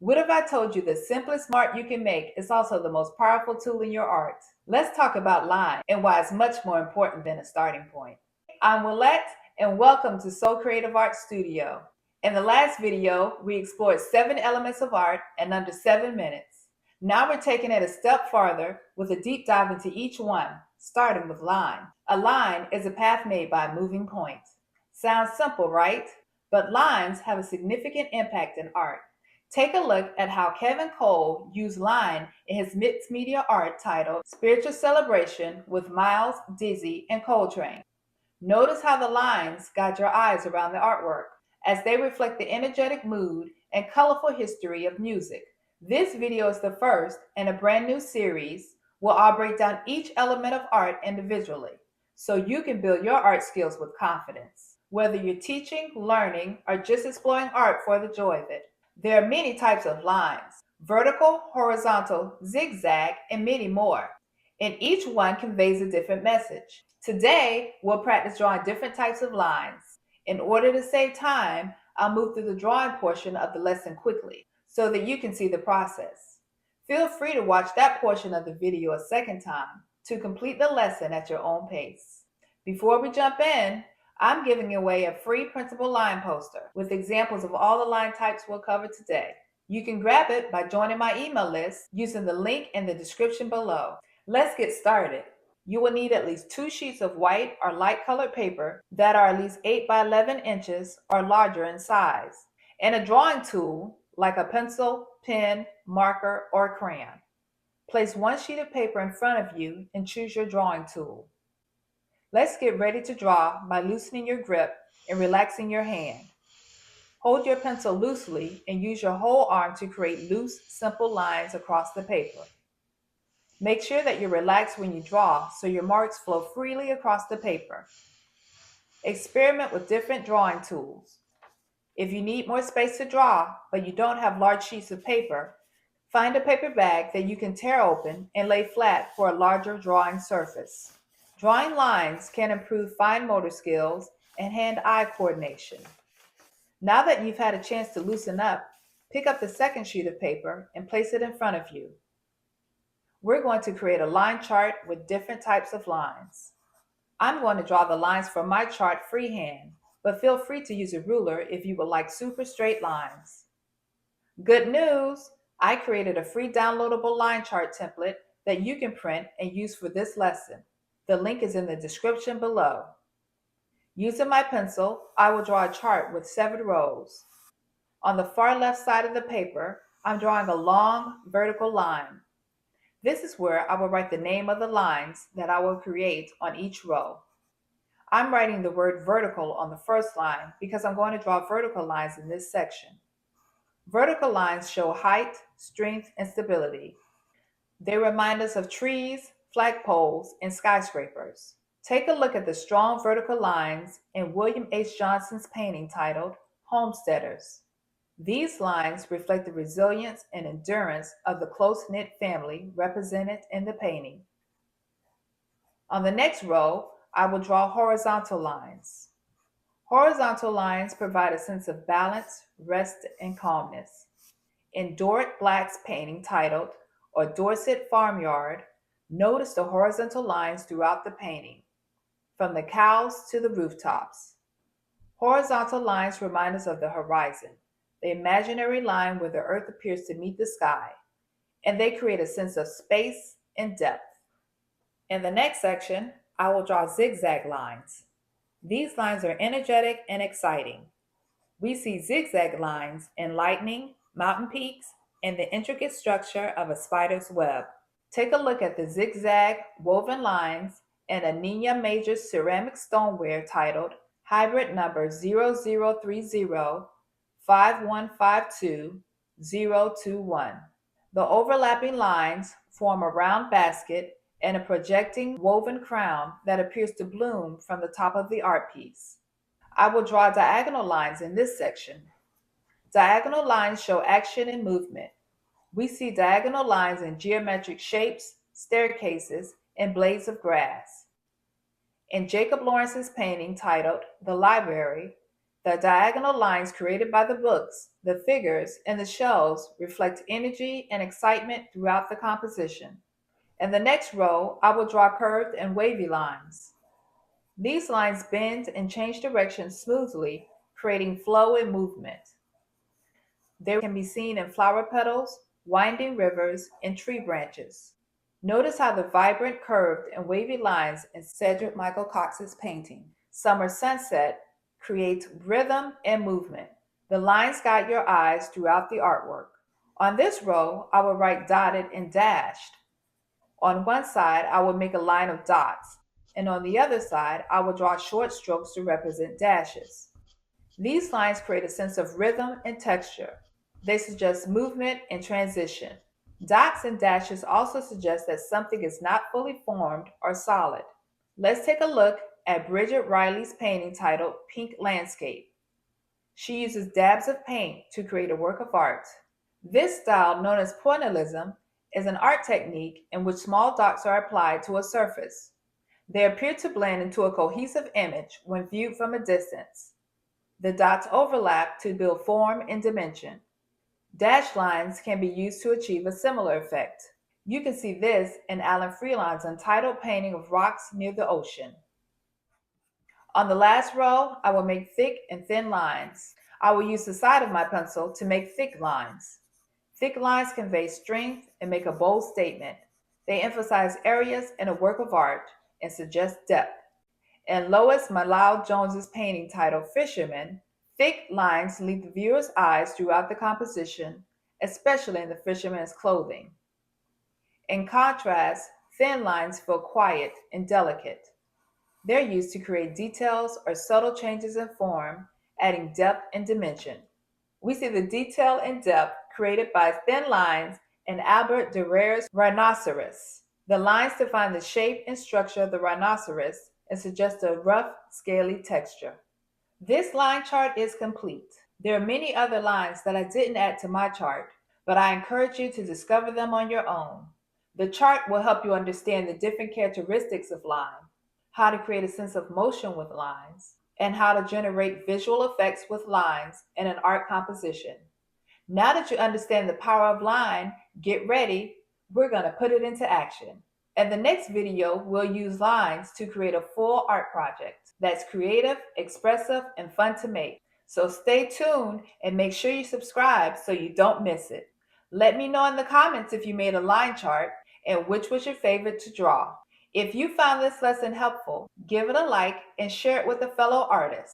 What if I told you the simplest art you can make is also the most powerful tool in your art? Let's talk about line and why it's much more important than a starting point. I'm Willette and welcome to Soul Creative Art Studio. In the last video, we explored 7 elements of art in under 7 minutes. Now we're taking it a step farther with a deep dive into each one, starting with line. A line is a path made by a moving point. Sounds simple, right? But lines have a significant impact in art. Take a look at how Kevin Cole used line in his mixed media art titled Spiritual Celebration with Miles, Dizzy, and Coltrane. Notice how the lines guide your eyes around the artwork as they reflect the energetic mood and colorful history of music. This video is the first in a brand new series where I'll break down each element of art individually so you can build your art skills with confidence. Whether you're teaching, learning, or just exploring art for the joy of it. There are many types of lines: vertical, horizontal, zigzag, and many more. And each one conveys a different message. Today, we'll practice drawing different types of lines. In order to save time, I'll move through the drawing portion of the lesson quickly so that you can see the process. Feel free to watch that portion of the video a second time to complete the lesson at your own pace. Before we jump in, I'm giving away a free printable line poster with examples of all the line types we'll cover today. You can grab it by joining my email list using the link in the description below. Let's get started. You will need at least 2 sheets of white or light colored paper that are at least 8 by 11 inches or larger in size, and a drawing tool like a pencil, pen, marker, or crayon. Place 1 sheet of paper in front of you and choose your drawing tool. Let's get ready to draw by loosening your grip and relaxing your hand. Hold your pencil loosely and use your whole arm to create loose, simple lines across the paper. Make sure that you're relaxed when you draw so your marks flow freely across the paper. Experiment with different drawing tools. If you need more space to draw, but you don't have large sheets of paper, find a paper bag that you can tear open and lay flat for a larger drawing surface. Drawing lines can improve fine motor skills and hand-eye coordination. Now that you've had a chance to loosen up, pick up the second sheet of paper and place it in front of you. We're going to create a line chart with different types of lines. I'm going to draw the lines for my chart freehand, but feel free to use a ruler if you would like super straight lines. Good news! I created a free downloadable line chart template that you can print and use for this lesson. The link is in the description below. Using my pencil, I will draw a chart with 7 rows. On the far left side of the paper, I'm drawing a long vertical line. This is where I will write the name of the lines that I will create on each row. I'm writing the word vertical on the first line because I'm going to draw vertical lines in this section. Vertical lines show height, strength, and stability. They remind us of trees, flagpoles, and skyscrapers. Take a look at the strong vertical lines in William H. Johnson's painting titled Homesteaders. These lines reflect the resilience and endurance of the close-knit family represented in the painting. On the next row, I will draw horizontal lines. Horizontal lines provide a sense of balance, rest, and calmness. In Dorrit Black's painting titled A Dorset Farmyard, notice the horizontal lines throughout the painting, from the cows to the rooftops. Horizontal lines remind us of the horizon, the imaginary line where the earth appears to meet the sky, and they create a sense of space and depth. In the next section, I will draw zigzag lines. These lines are energetic and exciting. We see zigzag lines in lightning, mountain peaks, and the intricate structure of a spider's web. Take a look at the zigzag woven lines in a Nina Major ceramic stoneware titled Hybrid number 0030-5152-021. The overlapping lines form a round basket and a projecting woven crown that appears to bloom from the top of the art piece. I will draw diagonal lines in this section. Diagonal lines show action and movement. We see diagonal lines in geometric shapes, staircases, and blades of grass. In Jacob Lawrence's painting titled The Library, The diagonal lines created by the books, the figures, and the shells reflect energy and excitement throughout the composition. In the next row, I will draw curved and wavy lines. These lines bend and change direction smoothly, creating flow and movement. They can be seen in flower petals, winding rivers, and tree branches. Notice how the vibrant, curved, and wavy lines in Cedric Michael Cox's painting, Summer Sunset, create rhythm and movement. The lines guide your eyes throughout the artwork. On this row, I will write dotted and dashed. On one side, I will make a line of dots, and on the other side, I will draw short strokes to represent dashes. These lines create a sense of rhythm and texture. They suggest movement and transition. Dots and dashes also suggest that something is not fully formed or solid. Let's take a look at Bridget Riley's painting titled Pink Landscape. She uses dabs of paint to create a work of art. This style, known as pointillism, is an art technique in which small dots are applied to a surface. They appear to blend into a cohesive image when viewed from a distance. The dots overlap to build form and dimension. Dashed lines can be used to achieve a similar effect. You can see this in Alan Freeland's untitled painting of rocks near the ocean. On the last row, I will make thick and thin lines. I will use the side of my pencil to make thick lines. Thick lines convey strength and make a bold statement. They emphasize areas in a work of art and suggest depth. In Lois Malau Jones's painting titled Fisherman, thick lines lead the viewer's eyes throughout the composition, especially in the fisherman's clothing. In contrast, thin lines feel quiet and delicate. They're used to create details or subtle changes in form, adding depth and dimension. We see the detail and depth created by thin lines in Albert Durer's rhinoceros. The lines define the shape and structure of the rhinoceros and suggest a rough, scaly texture. This line chart is complete. There are many other lines that I didn't add to my chart, but I encourage you to discover them on your own. The chart will help you understand the different characteristics of line, how to create a sense of motion with lines, and how to generate visual effects with lines in an art composition. Now that you understand the power of line, get ready. We're going to put it into action. In the next video, we'll use lines to create a full art project that's creative, expressive, and fun to make. So stay tuned and make sure you subscribe so you don't miss it. Let me know in the comments if you made a line chart and which was your favorite to draw. If you found this lesson helpful, give it a like and share it with a fellow artist.